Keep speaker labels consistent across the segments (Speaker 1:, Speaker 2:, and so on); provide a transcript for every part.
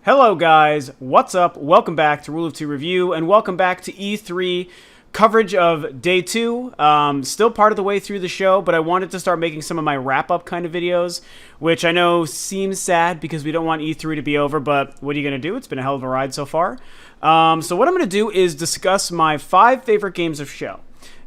Speaker 1: Hello guys, what's up? Welcome back to Rule of Two Review, and welcome back to E3 coverage of Day 2. Still part of the way through the show, but I wanted to start making some of my wrap-up kind of videos, which I know seems sad because we don't want E3 to be over, but what are you going to do? It's been a hell of a ride so far. So what I'm going to do is discuss my 5 favorite games of show.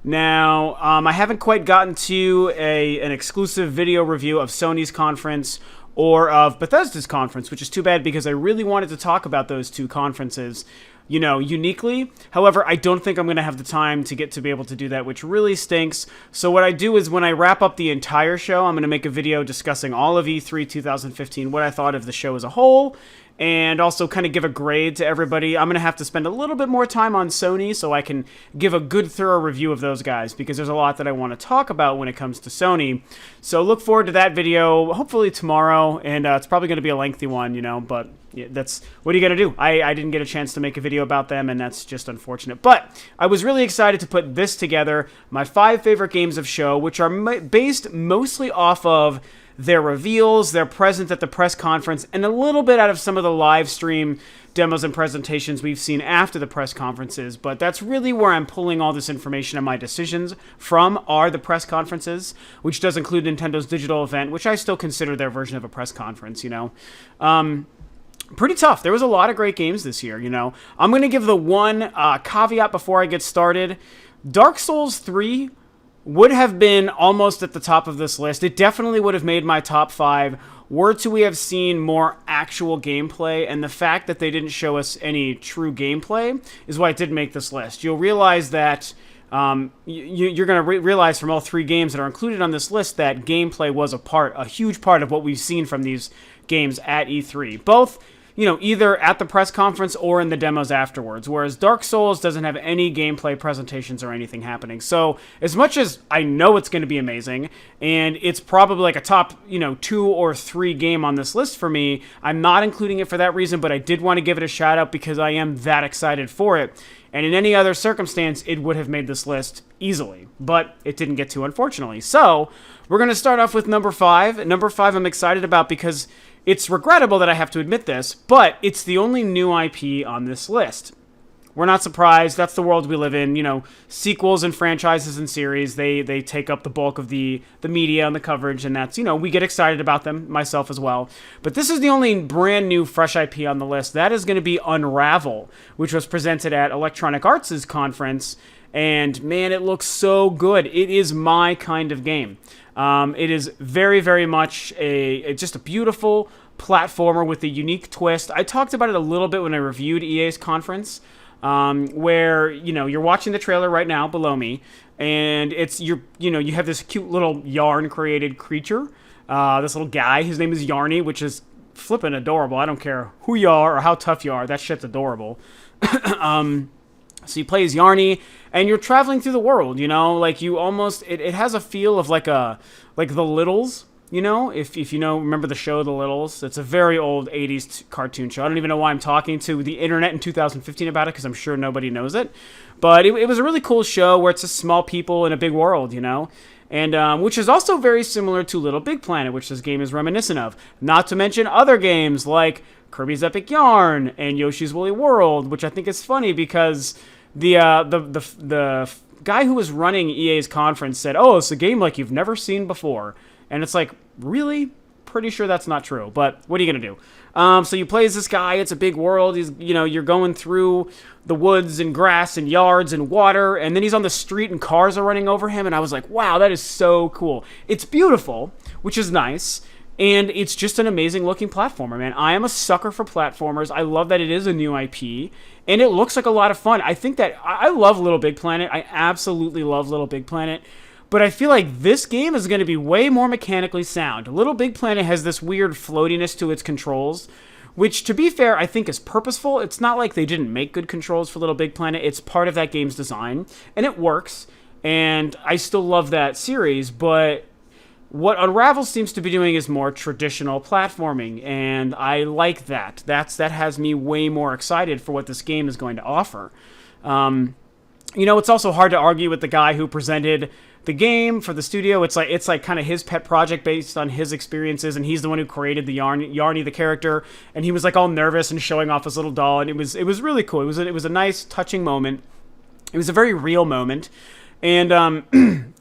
Speaker 1: Now, I haven't quite gotten to an exclusive video review of Sony's conference or of Bethesda's conference, which is too bad because I really wanted to talk about those two conferences, uniquely. However, I don't think I'm going to have the time to get to be able to do that, which really stinks. So what I do is when I wrap up the entire show, I'm going to make a video discussing all of E3 2015, what I thought of the show as a whole, and also kind of give a grade to everybody. I'm going to have to spend a little bit more time on Sony so I can give a good, thorough review of those guys, because there's a lot that I want to talk about when it comes to Sony. So look forward to that video, hopefully tomorrow, and it's probably going to be a lengthy one, but yeah, that's what are you going to do? I didn't get a chance to make a video about them, and that's just unfortunate. But I was really excited to put this together, my 5 favorite games of show, which are based mostly off of their reveals, their presence at the press conference, and a little bit out of some of the live stream demos and presentations we've seen after the press conferences. But that's really where I'm pulling all this information and my decisions from, are the press conferences, which does include Nintendo's digital event, which I still consider their version of a press conference, Pretty tough. There was a lot of great games this year, I'm going to give the one caveat before I get started. Dark Souls 3 would have been almost at the top of this list. It definitely would have made my top 5 were to we have seen more actual gameplay, and the fact that they didn't show us any true gameplay is why it did make this list. You'll realize that you're going to realize from all 3 games that are included on this list that gameplay was a huge part of what we've seen from these games at E3. Both, either at the press conference or in the demos afterwards, whereas Dark Souls doesn't have any gameplay presentations or anything happening. So as much as I know it's going to be amazing, and it's probably like a top, 2 or 3 game on this list for me, I'm not including it for that reason, but I did want to give it a shout out because I am that excited for it. And in any other circumstance, it would have made this list easily, but it didn't get to, unfortunately. So we're going to start off with number 5. Number 5 I'm excited about because it's regrettable that I have to admit this, but it's the only new IP on this list. We're not surprised. That's the world we live in. Sequels and franchises and series, they take up the bulk of the media and the coverage, and that's, we get excited about them, myself as well. But this is the only brand new fresh IP on the list. That is going to be Unravel, which was presented at Electronic Arts' conference, and man, it looks so good. It is my kind of game. It is very, very much just a beautiful platformer with a unique twist. I talked about it a little bit when I reviewed EA's conference, where you're watching the trailer right now below me, and you have this cute little yarn-created creature, this little guy. His name is Yarny, which is flippin' adorable. I don't care who you are or how tough you are. That shit's adorable. So you play as Yarny, and you're traveling through the world, like you almost, it has a feel of like The Littles, if remember the show The Littles. It's a very old 80s cartoon show. I don't even know why I'm talking to the internet in 2015 about it, because I'm sure nobody knows it. But it was a really cool show where it's just small people in a big world, and which is also very similar to Little Big Planet, which this game is reminiscent of. Not to mention other games like Kirby's Epic Yarn and Yoshi's Woolly World, which I think is funny because the guy who was running EA's conference said, "Oh, it's a game like you've never seen before," and it's like, really? Pretty sure that's not true. But what are you gonna do? So you play as this guy. It's a big world. He's you're going through the woods and grass and yards and water, and then he's on the street and cars are running over him. And I was like, wow, that is so cool. It's beautiful, which is nice. And it's just an amazing looking platformer, man. I am a sucker for platformers. I love that it is a new IP, and it looks like a lot of fun. I think that I love Little Big Planet. I absolutely love Little Big Planet, but I feel like this game is going to be way more mechanically sound. Little Big Planet has this weird floatiness to its controls, which, to be fair, I think is purposeful. It's not like they didn't make good controls for Little Big Planet. It's part of that game's design, and it works, and I still love that series, but what Unravel seems to be doing is more traditional platforming, and I like that. That has me way more excited for what this game is going to offer. It's also hard to argue with the guy who presented the game, for the studio. It's like kind of his pet project based on his experiences, and he's the one who created the Yarny, the character, and he was like all nervous and showing off his little doll, and it was really cool. It was a nice, touching moment. It was a very real moment, and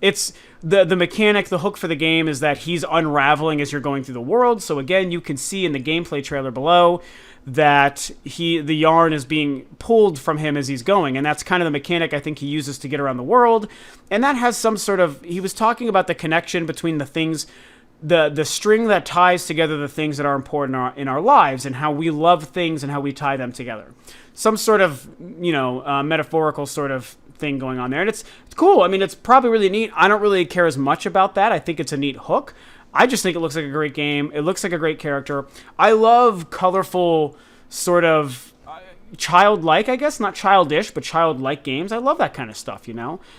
Speaker 1: it's the mechanic, the hook for the game is that he's unraveling as you're going through the world. So again, you can see in the gameplay trailer below that the yarn is being pulled from him as he's going, and that's kind of the mechanic I think he uses to get around the world. And that has some sort of, he was talking about the connection between the things, the string that ties together the things that are important in our lives, and how we love things and how we tie them together. Some sort of, metaphorical sort of thing going on there, and it's cool. I mean, it's probably really neat. I don't really care as much about that. I think it's a neat hook. I just think it looks like a great game. It looks like a great character. I love colorful, sort of childlike, I guess, not childish, but childlike games. I love that kind of stuff,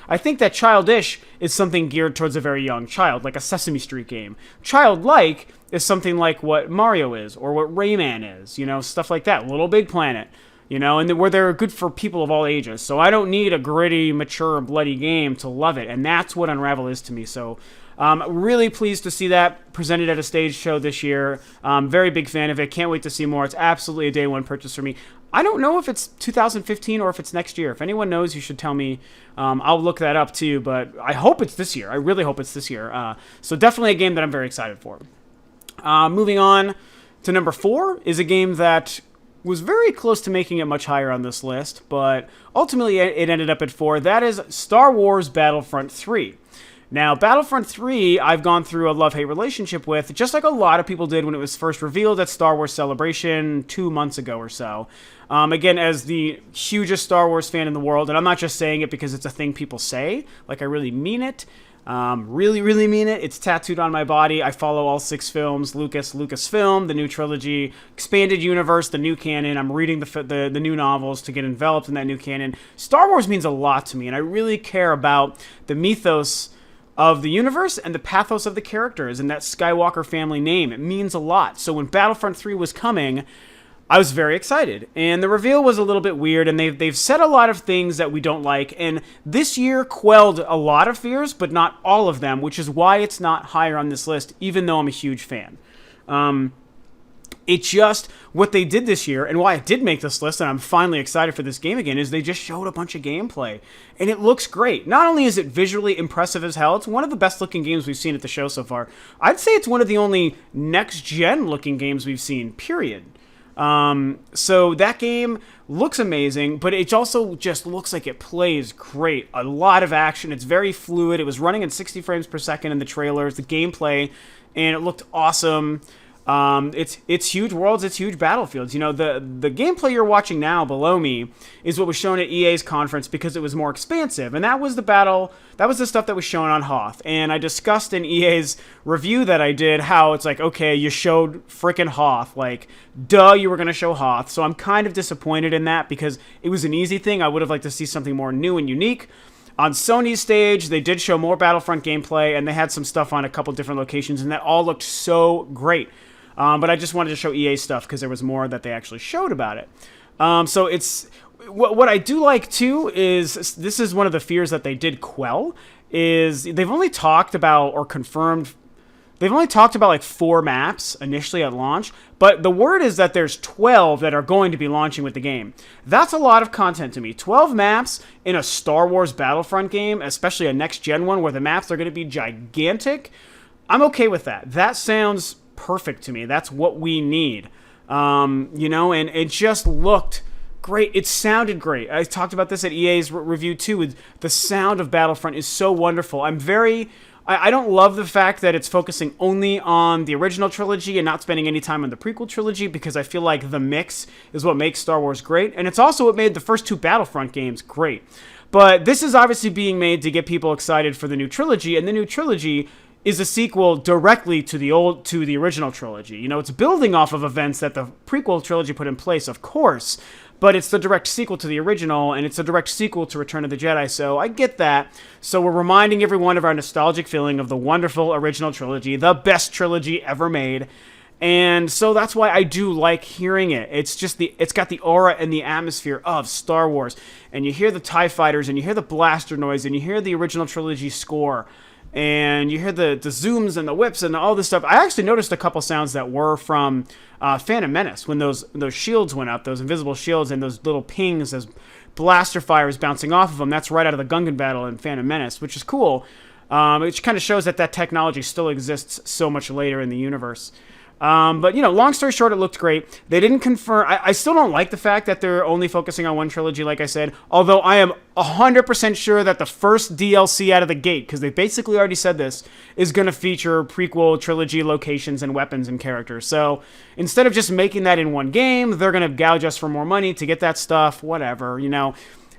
Speaker 1: I think that childish is something geared towards a very young child, like a Sesame Street game. Childlike is something like what Mario is, or what Rayman is, stuff like that. Little Big Planet, and where they're good for people of all ages. So I don't need a gritty, mature, bloody game to love it, and that's what Unravel is to me. So really pleased to see that presented at a stage show this year. Very big fan of it. Can't wait to see more. It's absolutely a day one purchase for me. I don't know if it's 2015 or if it's next year. If anyone knows, you should tell me. I'll look that up too, but I hope it's this year. I really hope it's this year. So definitely a game that I'm very excited for. Moving on to number 4 is a game that was very close to making it much higher on this list, but ultimately it ended up at 4. That is Star Wars Battlefront 3. Now, Battlefront 3, I've gone through a love-hate relationship with, just like a lot of people did when it was first revealed at Star Wars Celebration 2 months ago or so. Again, as the hugest Star Wars fan in the world, and I'm not just saying it because it's a thing people say, like I really mean it. Really, really mean it. It's tattooed on my body. I follow all 6 films, Lucasfilm, the new trilogy, Expanded Universe, the new canon. I'm reading the new novels to get enveloped in that new canon. Star Wars means a lot to me, and I really care about the mythos of the universe and the pathos of the characters and that Skywalker family name. It means a lot. So when Battlefront 3 was coming, I was very excited. And the reveal was a little bit weird, and they've said a lot of things that we don't like. And this year quelled a lot of fears, but not all of them, which is why it's not higher on this list, even though I'm a huge fan. It's just what they did this year, and why I did make this list, and I'm finally excited for this game again, is they just showed a bunch of gameplay, and it looks great. Not only is it visually impressive as hell, it's one of the best looking games we've seen at the show so far. I'd say it's one of the only next-gen looking games we've seen, period. So that game looks amazing, but it also just looks like it plays great. A lot of action. It's very fluid. It was running at 60 frames per second in the trailers, the gameplay, and it looked awesome. It's huge worlds, it's huge battlefields. The gameplay you're watching now below me is what was shown at EA's conference because it was more expansive, and that was the stuff that was shown on Hoth. And I discussed in EA's review that I did how it's like, okay, you showed frickin' Hoth, like, duh, you were gonna show Hoth. So I'm kind of disappointed in that because it was an easy thing. I would have liked to see something more new and unique. On Sony's stage, they did show more Battlefront gameplay, and they had some stuff on a couple different locations, and that all looked so great. But I just wanted to show EA stuff because there was more that they actually showed about it. So it's what I do like too is this is one of the fears that they did quell is they've only talked about or confirmed. They've only talked about like 4 maps initially at launch, but the word is that there's 12 that are going to be launching with the game. That's a lot of content to me. 12 maps in a Star Wars Battlefront game, especially a next-gen one where the maps are going to be gigantic. I'm okay with that. That sounds perfect to me. That's what we need. And it just looked great. It sounded great. I talked about this at EA's review too. The sound of Battlefront is so wonderful. I don't love the fact that it's focusing only on the original trilogy and not spending any time on the prequel trilogy because I feel like the mix is what makes Star Wars great. And it's also what made the first 2 Battlefront games great. But this is obviously being made to get people excited for the new trilogy, and the new trilogy is a sequel directly to the original trilogy. It's building off of events that the prequel trilogy put in place, of course, but it's the direct sequel to the original, and it's a direct sequel to Return of the Jedi, so I get that. So we're reminding everyone of our nostalgic feeling of the wonderful original trilogy, the best trilogy ever made, And so that's why I do like hearing it. It's got the aura and the atmosphere of Star Wars. And you hear the TIE fighters, and you hear the blaster noise, and you hear the original trilogy score, and you hear the zooms and the whips and all this stuff. I actually noticed a couple sounds that were from Phantom Menace when those shields went up, those invisible shields, and those little pings as blaster fire is bouncing off of them. That's right out of the Gungan battle in Phantom Menace, which is cool. Which kind of shows that technology still exists so much later in the universe. But, long story short, it looked great. They didn't confirm. I still don't like the fact that they're only focusing on one trilogy, like I said, although I am 100% sure that the first DLC out of the gate, because they basically already said this, is going to feature prequel trilogy locations and weapons and characters. So instead of just making that in one game, they're going to gouge us for more money to get that stuff, whatever,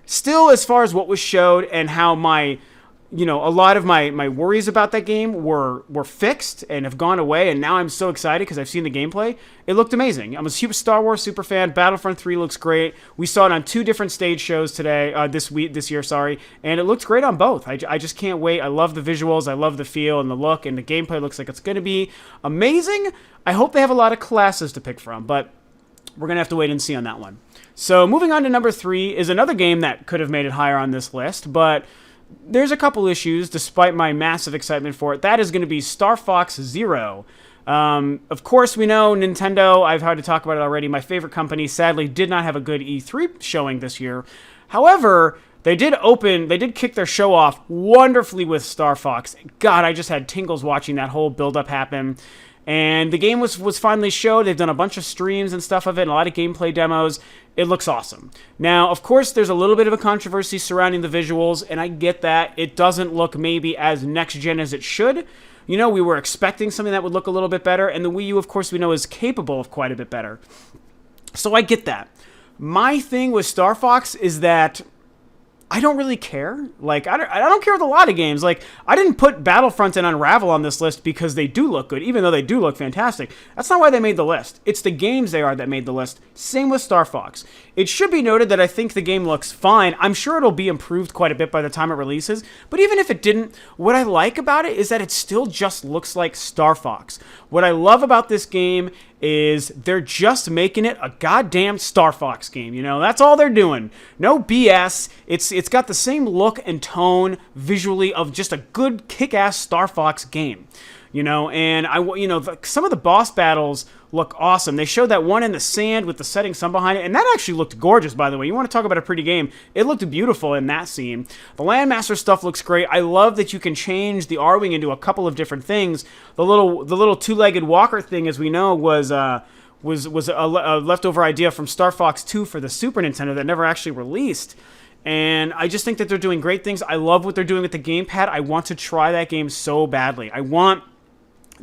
Speaker 1: Still, as far as what was showed and how a lot of my worries about that game were fixed and have gone away, and now I'm so excited because I've seen the gameplay. It looked amazing. I'm a super Star Wars super fan. Battlefront 3 looks great. We saw it on 2 different stage shows this year, and it looked great on both. I just can't wait. I love the visuals. I love the feel and the look, and the gameplay looks like it's going to be amazing. I hope they have a lot of classes to pick from, but we're going to have to wait and see on that one. So moving on to number 3 is another game that could have made it higher on this list, but there's a couple issues, despite my massive excitement for it. That is going to be Star Fox Zero. Of course, we know Nintendo. I've had to talk about it already. My favorite company, sadly, did not have a good E3 showing this year. However, they did kick their show off wonderfully with Star Fox. God, I just had tingles watching that whole build-up happen. And the game was finally showed. They've done a bunch of streams and stuff of it, and a lot of gameplay demos. It looks awesome. Now, of course, there's a little bit of a controversy surrounding the visuals, and I get that. It doesn't look maybe as next-gen as it should. We were expecting something that would look a little bit better, and the Wii U, of course, we know is capable of quite a bit better. So I get that. My thing with Star Fox is that I don't really care. I don't care with a lot of games. I didn't put Battlefront and Unravel on this list because they do look good, even though they do look fantastic. That's not why they made the list. It's the games they are that made the list. Same with Star Fox. It should be noted that I think the game looks fine. I'm sure it'll be improved quite a bit by the time it releases. But even if it didn't, what I like about it is that it still just looks like Star Fox. What I love about this game is they're just making it a goddamn Star Fox game. That's all they're doing. No BS. It's got the same look and tone visually of just a good kick-ass Star Fox game. And some of the boss battles look awesome. They showed that one in the sand with the setting sun behind it, and that actually looked gorgeous, by the way. You want to talk about a pretty game. It looked beautiful in that scene. The Landmaster stuff looks great. I love that you can change the R-Wing into a couple of different things. The little two-legged walker thing, as we know, was a leftover idea from Star Fox 2 for the Super Nintendo that never actually released. And I just think that they're doing great things. I love what they're doing with the gamepad. I want to try that game so badly. I want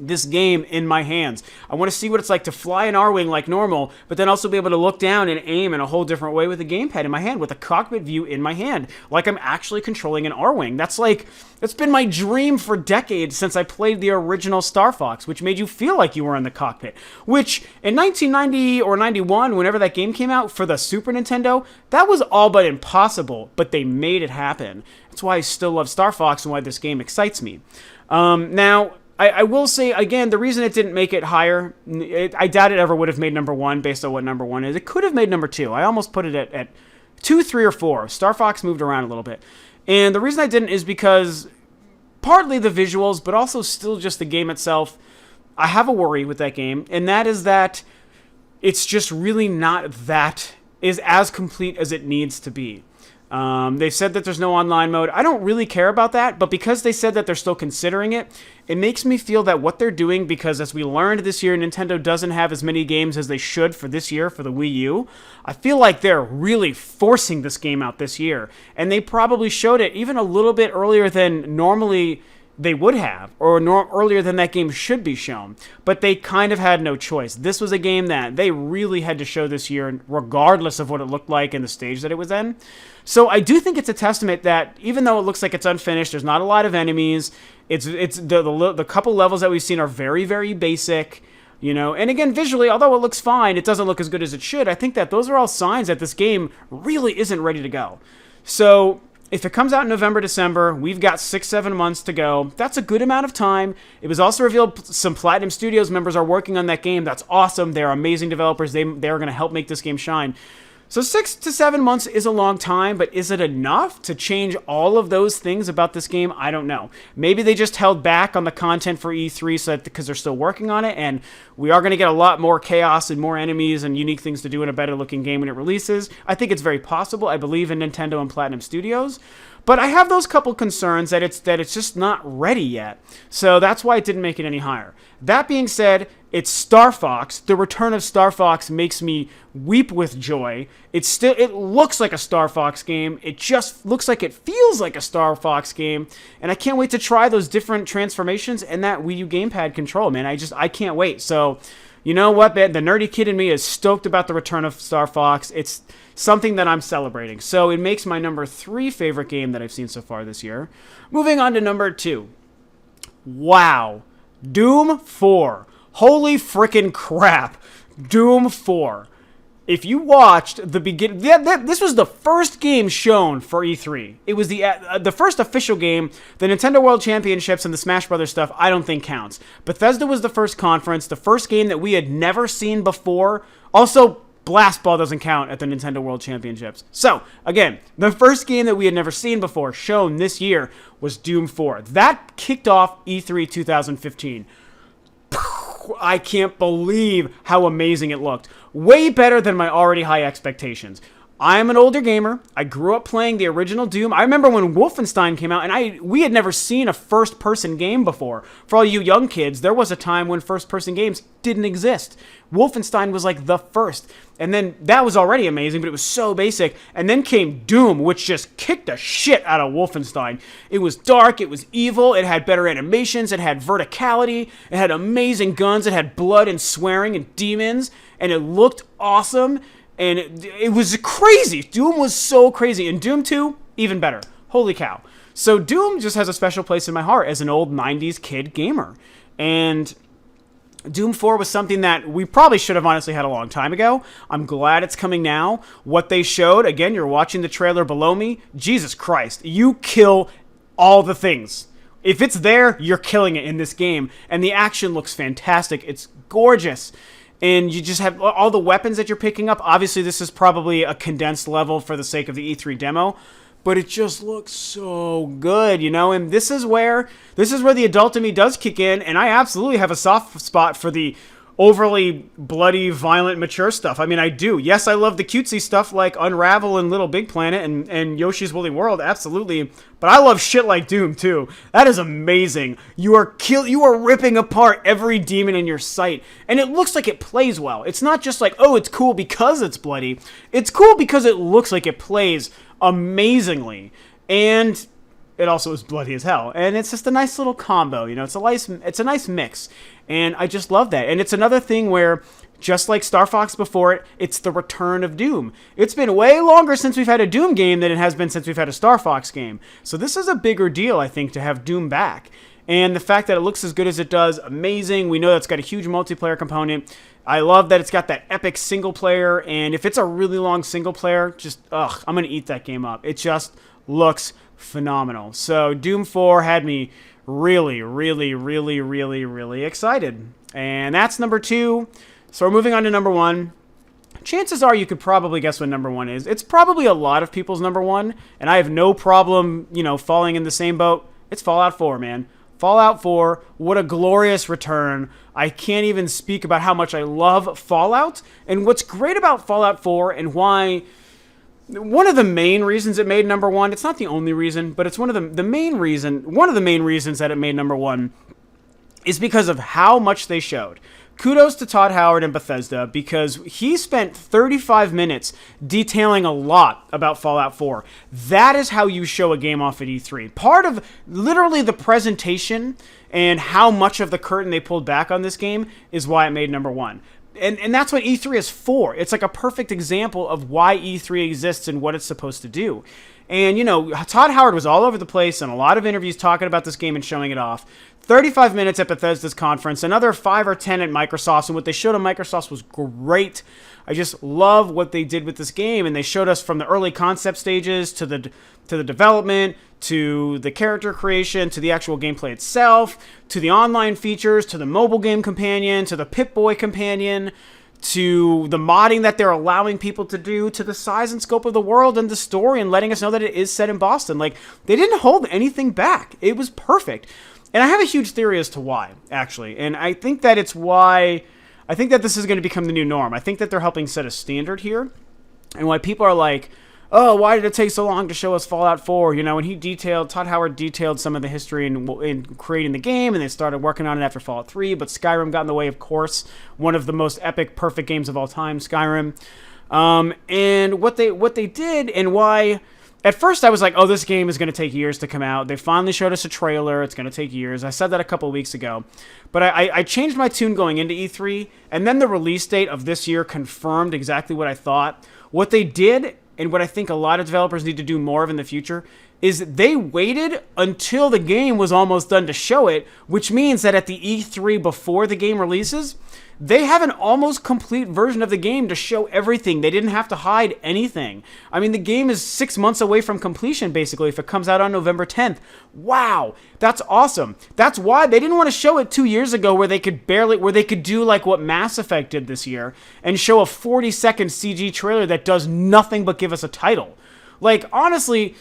Speaker 1: this game in my hands. I want to see what it's like to fly an R-Wing like normal, but then also be able to look down and aim in a whole different way with a gamepad in my hand, with a cockpit view in my hand, like I'm actually controlling an R-Wing. That's been my dream for decades since I played the original Star Fox, which made you feel like you were in the cockpit, which in 1990 or 91, whenever that game came out for the Super Nintendo, that was all but impossible, but they made it happen. That's why I still love Star Fox and why this game excites me. Now, I will say, again, the reason it didn't make it higher, I doubt it ever would have made number 1 based on what number 1 is. It could have made number 2. I almost put it at 2, 3, or 4. Star Fox moved around a little bit. And the reason I didn't is because partly the visuals, but also still just the game itself. I have a worry with that game, and that is that it's just really not as complete as it needs to be. They've said that there's no online mode. I don't really care about that, but because they said that they're still considering it, it makes me feel that what they're doing, because as we learned this year, Nintendo doesn't have as many games as they should for this year for the Wii U. I feel like they're really forcing this game out this year, and they probably showed it even a little bit earlier than normally they would have, or earlier than that game should be shown. But they kind of had no choice. This was a game that they really had to show this year, regardless of what it looked like and the stage that it was in. So I do think it's a testament that even though it looks like it's unfinished, there's not a lot of enemies. It's the couple levels that we've seen are very, very basic. And again, visually, although it looks fine, it doesn't look as good as it should. I think that those are all signs that this game really isn't ready to go. So if it comes out in November, December, we've got 6-7 months to go. That's a good amount of time. It was also revealed some Platinum Studios members are working on that game. That's awesome. They're amazing developers. They're going to help make this game shine. So 6 to 7 months is a long time, but is it enough to change all of those things about this game? I don't know. Maybe they just held back on the content for E3 so that, because they're still working on it, and we are going to get a lot more chaos and more enemies and unique things to do in a better looking game when it releases. I think it's very possible. I believe in Nintendo and Platinum Studios. But I have those couple concerns that it's just not ready yet. So that's why it didn't make it any higher. That being said, it's Star Fox. The return of Star Fox makes me weep with joy. It looks like a Star Fox game. It just looks like it feels like a Star Fox game. And I can't wait to try those different transformations and that Wii U gamepad control, man. I can't wait. So, you know what, man? The nerdy kid in me is stoked about the return of Star Fox. It's something that I'm celebrating. So it makes my number 3 favorite game that I've seen so far this year. Moving on to number 2. Wow. Doom 4. Holy frickin' crap. Doom 4. If you watched the beginning, this was the first game shown for E3. It was the first official game. The Nintendo World Championships and the Smash Brothers stuff, I don't think counts. Bethesda was the first conference, the first game that we had never seen before. Also, Blast Ball doesn't count at the Nintendo World Championships. So, again, the first game that we had never seen before, shown this year, was Doom 4. That kicked off E3 2015. I can't believe how amazing it looked. Way better than my already high expectations. I'm an older gamer. I grew up playing the original Doom. I remember when Wolfenstein came out, and we had never seen a first-person game before. For all you young kids, there was a time when first-person games didn't exist. Wolfenstein was like the first. And then that was already amazing, but it was so basic. And then came Doom, which just kicked the shit out of Wolfenstein. It was dark, it was evil, it had better animations, it had verticality, it had amazing guns, it had blood and swearing and demons, and it looked awesome. And it was crazy. Doom was so crazy. And Doom 2, even better. Holy cow. So Doom just has a special place in my heart as an old 90s kid gamer. And Doom 4 was something that we probably should have honestly had a long time ago. I'm glad it's coming now. What they showed, again, you're watching the trailer below me. Jesus Christ. You kill all the things. If it's there, you're killing it in this game. And the action looks fantastic. It's gorgeous. And you just have all the weapons that you're picking up. Obviously, this is probably a condensed level for the sake of the E3 demo, but it just looks so good, you know? And this is where the adult in me does kick in, and I absolutely have a soft spot for the overly bloody, violent, mature stuff. I mean, I do. Yes, I love the cutesy stuff like Unravel and Little Big Planet and Yoshi's Woolly World, absolutely. But I love shit like Doom too. That is amazing. You are ripping apart every demon in your sight, and it looks like it plays well. It's not just like, oh, it's cool because it's bloody. It's cool because it looks like it plays amazingly, and it also is bloody as hell. And it's just a nice little combo, you know. It's a nice mix. And I just love that. And it's another thing where, just like Star Fox before it, it's the return of Doom. It's been way longer since we've had a Doom game than it has been since we've had a Star Fox game. So this is a bigger deal, I think, to have Doom back. And the fact that it looks as good as it does, amazing. We know that's got a huge multiplayer component. I love that it's got that epic single player. And if it's a really long single player, I'm going to eat that game up. It just looks phenomenal. So Doom 4 had me really, really, really, really, really excited. And that's number 2. So we're moving on to number 1. Chances are you could probably guess what number 1 is. It's probably a lot of people's number 1, and I have no problem, falling in the same boat. It's Fallout 4, man. Fallout 4, what a glorious return. I can't even speak about how much I love Fallout. And what's great about Fallout 4 and why... One of the main reasons it made number 1, it's not the only reason, but it's one of the main reasons that it made number 1 is because of how much they showed. Kudos to Todd Howard and Bethesda, because he spent 35 minutes detailing a lot about Fallout 4. That is how you show a game off at E3. Part of literally the presentation and how much of the curtain they pulled back on this game is why it made number 1. And that's what E3 is for. It's like a perfect example of why E3 exists and what it's supposed to do. And, Todd Howard was all over the place in a lot of interviews talking about this game and showing it off. 35 minutes at Bethesda's conference, another 5 or 10 at Microsoft's, and what they showed on Microsoft's was great. I just love what they did with this game, and they showed us from the early concept stages to the development, to the character creation, to the actual gameplay itself, to the online features, to the mobile game companion, to the Pip-Boy companion, to the modding that they're allowing people to do, to the size and scope of the world and the story, and letting us know that it is set in Boston. Like, they didn't hold anything back. It was perfect. And I have a huge theory as to why, actually. And I think that it's why... I think that this is going to become the new norm. I think that they're helping set a standard here. And why people are like, oh, why did it take so long to show us Fallout 4? You know, and Todd Howard detailed some of the history in creating the game, and they started working on it after Fallout 3, but Skyrim got in the way, of course. One of the most epic, perfect games of all time, Skyrim. And what they did, and why... At first, I was like, oh, this game is going to take years to come out. They finally showed us a trailer. It's going to take years. I said that a couple of weeks ago. But I changed my tune going into E3, and then the release date of this year confirmed exactly what I thought. What they did, and what I think a lot of developers need to do more of in the future, is they waited until the game was almost done to show it, which means that at the E3 before the game releases, they have an almost complete version of the game to show everything. They didn't have to hide anything. I mean, the game is 6 months away from completion, basically, if it comes out on November 10th. Wow, that's awesome. That's why they didn't want to show it 2 years ago where they could do like what Mass Effect did this year and show a 40-second CG trailer that does nothing but give us a title. Like, honestly,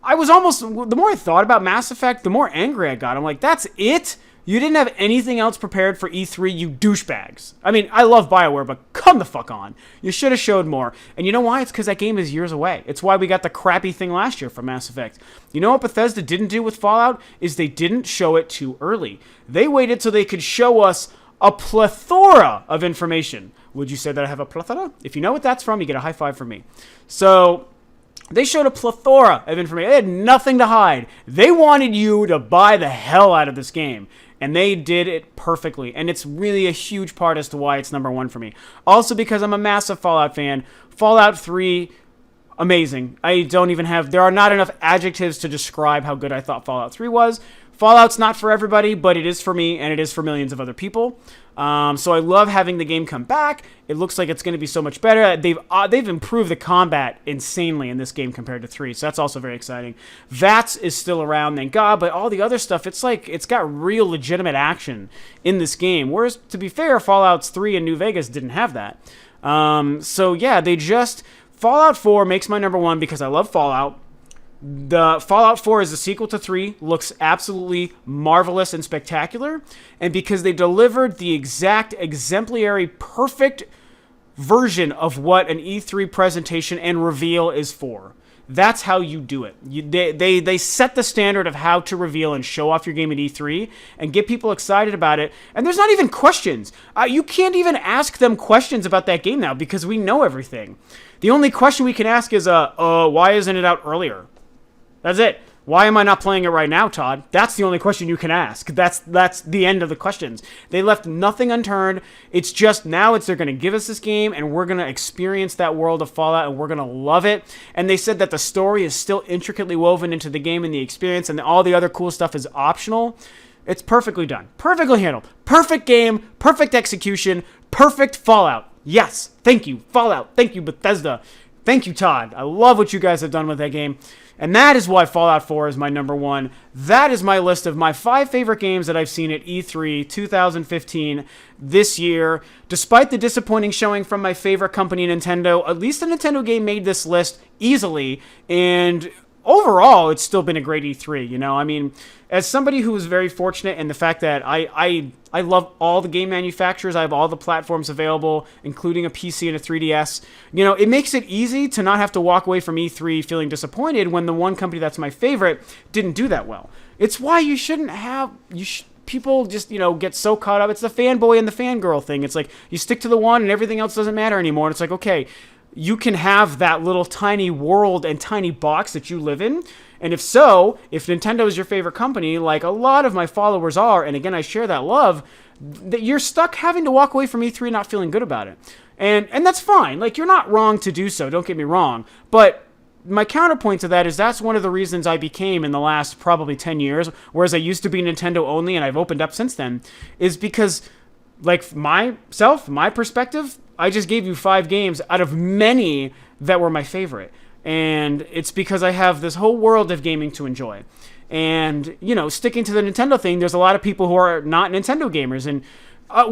Speaker 1: the more I thought about Mass Effect, the more angry I got. I'm like, that's it? You didn't have anything else prepared for E3, you douchebags. I mean, I love BioWare, but come the fuck on. You should have showed more. And you know why? It's because that game is years away. It's why we got the crappy thing last year for Mass Effect. You know what Bethesda didn't do with Fallout? Is they didn't show it too early. They waited so they could show us a plethora of information. Would you say that I have a plethora? If you know what that's from, you get a high five from me. So... they showed a plethora of information. They had nothing to hide. They wanted you to buy the hell out of this game. And they did it perfectly. And it's really a huge part as to why it's number one for me. Also because I'm a massive Fallout fan. Fallout 3, amazing. There are not enough adjectives to describe how good I thought Fallout 3 was. Fallout's not for everybody, but it is for me, and it is for millions of other people. So I love having the game come back. It looks like it's going to be so much better. They've improved the combat insanely in this game compared to 3, so that's also very exciting. VATS is still around, thank God, but all the other stuff, it's like it's got real legitimate action in this game. Whereas, to be fair, Fallout 3 and New Vegas didn't have that. So yeah, Fallout 4 makes my number one because I love Fallout. The Fallout 4 is a sequel to 3, looks absolutely marvelous and spectacular, and because they delivered the exact exemplary perfect version of what an E3 presentation and reveal is for. That's how you do it. They set the standard of how to reveal and show off your game at E3 and get people excited about it. And there's not even questions. You can't even ask them questions about that game now because we know everything. The only question we can ask is, why isn't it out earlier? That's it. Why am I not playing it right now, Todd? That's the only question you can ask. That's the end of the questions. They left nothing unturned. It's just now they're going to give us this game and we're going to experience that world of Fallout and we're going to love it. And they said that the story is still intricately woven into the game and the experience and all the other cool stuff is optional. It's perfectly done. Perfectly handled. Perfect game. Perfect execution. Perfect Fallout. Yes. Thank you, Fallout. Thank you, Bethesda. Thank you, Todd. I love what you guys have done with that game. And that is why Fallout 4 is my number one. That is my list of my 5 favorite games that I've seen at E3 2015 this year. Despite the disappointing showing from my favorite company, Nintendo, at least a Nintendo game made this list easily. And overall, it's still been a great E3, you know? I mean, as somebody who was very fortunate in the fact that I love all the game manufacturers, I have all the platforms available, including a PC and a 3DS, you know, it makes it easy to not have to walk away from E3 feeling disappointed when the one company that's my favorite didn't do that well. It's why you shouldn't have... people just, you know, get so caught up. It's the fanboy and the fangirl thing. It's like, you stick to the one and everything else doesn't matter anymore. And it's like, okay... you can have that little tiny world and tiny box that you live in. And if Nintendo is your favorite company, like a lot of my followers are, and again, I share that love, that you're stuck having to walk away from E3 not feeling good about it. And that's fine. Like, you're not wrong to do so, don't get me wrong. But my counterpoint to that is that's one of the reasons I became in the last probably 10 years, whereas I used to be Nintendo only and I've opened up since then, is because, like, my perspective, I just gave you 5 games out of many that were my favorite. And it's because I have this whole world of gaming to enjoy. And, you know, sticking to the Nintendo thing, there's a lot of people who are not Nintendo gamers. And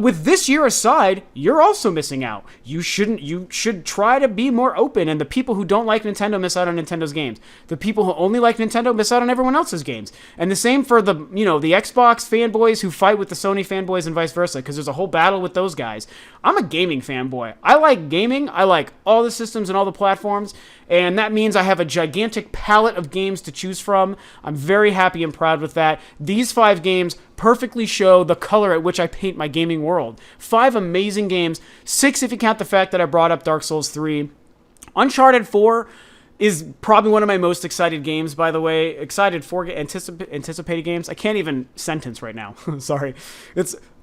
Speaker 1: with this year aside, you're also missing out. You should try to be more open. And the people who don't like Nintendo miss out on Nintendo's games. The people who only like Nintendo miss out on everyone else's games. And the same for the Xbox fanboys who fight with the Sony fanboys and vice versa, because there's a whole battle with those guys. I'm a gaming fanboy. I like gaming. I like all the systems and all the platforms. And that means I have a gigantic palette of games to choose from. I'm very happy and proud with that. These 5 games perfectly show the color at which I paint my gaming world. 5 amazing games. 6 if you count the fact that I brought up Dark Souls 3. Uncharted 4 is probably one of my most excited games, by the way. Excited for anticipated games. I can't even sentence right now. Sorry.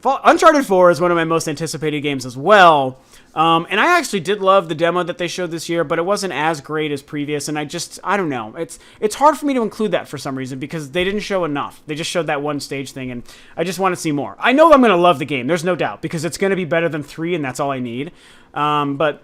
Speaker 1: Uncharted 4 is one of my most anticipated games as well. And I actually did love the demo that they showed this year, but it wasn't as great as previous, and I don't know. It's hard for me to include that for some reason, because they didn't show enough. They just showed that one stage thing, and I just want to see more. I know I'm going to love the game, there's no doubt, because it's going to be better than 3, and that's all I need. But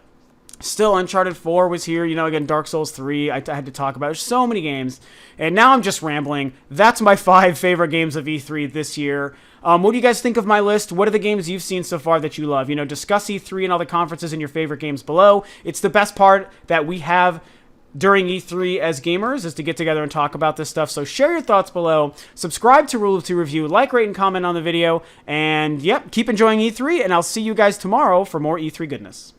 Speaker 1: still, Uncharted 4 was here. Again, Dark Souls 3, I had to talk about. There's so many games. And now I'm just rambling. That's my 5 favorite games of E3 this year. What do you guys think of my list? What are the games you've seen so far that you love? Discuss E3 and all the conferences and your favorite games below. It's the best part that we have during E3 as gamers, is to get together and talk about this stuff. So share your thoughts below. Subscribe to Rule of 2 Review. Like, rate, and comment on the video. And, yep, keep enjoying E3, and I'll see you guys tomorrow for more E3 goodness.